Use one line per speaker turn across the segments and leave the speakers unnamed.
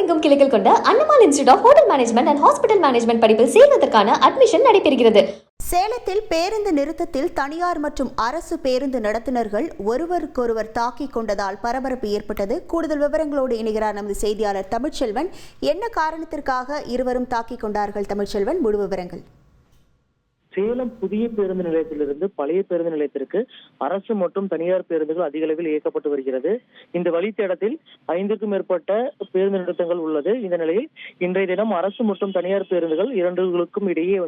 எங்கும் கிளைகள் கொண்ட Annamal institute of hotel management and hospital management படிப்பில் சேர்வதற்கான அட்மிஷன் நடைபெறுகிறது.
சேலத்தில் பேருந்து நிறுத்தத்தில் தனியார் மற்றும் அரசு பேருந்து நடத்துனர்கள் ஒருவருக்கொருவர் தாக்கிக் கொண்டதால் பரபரப்பு ஏற்பட்டது. கூடுதல் விவரங்களோடு இணைகிறார் நமது செய்தியாளர் தமிழ்ச்செல்வன். என்ன காரணத்திற்காக இருவரும் தாக்கிக் கொண்டார்கள்? தமிழ்ச்செல்வன், முழு விவரங்கள்.
சேலம் புதிய பேருந்து நிலையத்திலிருந்து பழைய பேருந்து நிலையத்திற்கு அரசு மற்றும் தனியார் பேருந்துகள் அதிக அளவில் இயக்கப்பட்டு வருகிறது. இந்த வழித்தடத்தில் 5க்கும் மேற்பட்ட பேருந்து நிறுத்தங்கள் உள்ளது. இந்த நிலையில் இன்றைய தினம் அரசு மற்றும் தனியார் பேருந்துகள் இரண்டுகளுக்கும் இடையே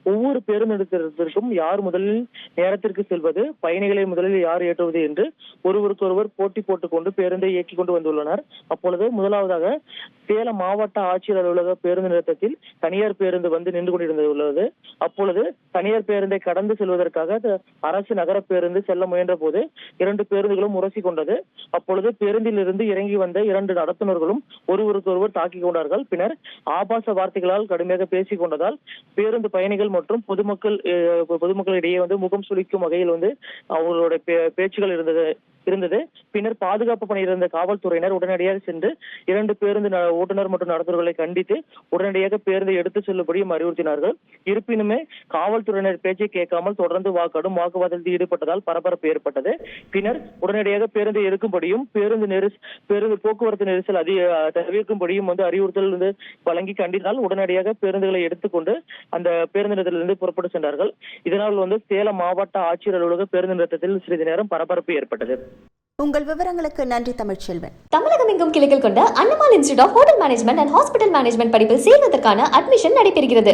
ஒவ்வொரு பேருந்து நிறுத்தத்திற்கும் யார் முதலில் நேரத்திற்கு செல்வது, பயணிகளை முதலில் யார் ஏற்றுவது என்று ஒருவருக்கொருவர் போட்டி போட்டுக் கொண்டு பேருந்தை இயக்கிக் கொண்டு வந்துள்ளனர். அப்பொழுது முதலாவதாக சேலம் மாவட்ட ஆட்சியர் அலுவலக பேருந்து நிறுத்தத்தில் தனியார் பேருந்து நின்று கொண்டிருந்துள்ளது. அப்பொழுது தனியார் பேருந்தை கடந்து செல்வதற்காக அரசு நகர பேருந்து செல்ல முயன்ற போது 2 பேருந்துகளும் உரசி கொண்டது. அப்பொழுது பேருந்தில் இருந்து இறங்கி வந்த 2 நடத்துனர்களும் ஒருவருக்கொருவர் தாக்கிக் கொண்டார்கள். பின்னர் ஆபாச வார்த்தைகளால் கடுமையாக பேசிக் கொண்டதால் பேருந்து பயணிகள் மற்றும் பொதுமக்களிடையே முகம் சுளிக்கும் வகையில் அவர்களுடைய பேச்சுகள் இருந்தது. பின்னர் பாதுகாப்பு பணியில் இருந்த காவல்துறையினர் உடனடியாக சென்று 2 பேருந்து ஓட்டுநர் மற்றும் நடத்துனர்களை கண்டித்து உடனடியாக பேருந்தை எடுத்து செல்லும்படியும் அறிவுறுத்தினார்கள். இருப்பினுமே காவல்துறையினர் பேச்சை கேட்காமல் தொடர்ந்து கடும் வாக்குவாதத்தில் ஈடுபட்டதால் பரபரப்பு ஏற்பட்டது. பின்னர் உடனடியாக பேருந்தை எடுக்கும்படியும் பேருந்து போக்குவரத்து நெரிசல் தவிர்க்கும்படியும் அறிவுறுத்தல் வழங்கி கண்டித்தால் உடனடியாக பேருந்துகளை எடுத்துக்கொண்டு அந்த பேருந்து நிலையத்திலிருந்து புறப்பட்டு சென்றார்கள். இதனால் சேலம் மாவட்ட ஆட்சியர் அலுவலக பேருந்து நிலையத்தில் சிறிது நேரம் பரபரப்பு ஏற்பட்டது.
உங்கள் விவரங்களுக்கு நன்றி தமிழ்ச்செல்வன்.
தமிழகம் எங்கும் கிளைகள் கொண்ட Annamal institute of hotel management and hospital management படிப்பில் சேர்வதற்கான அட்மிஷன் நடைபெறுகிறது.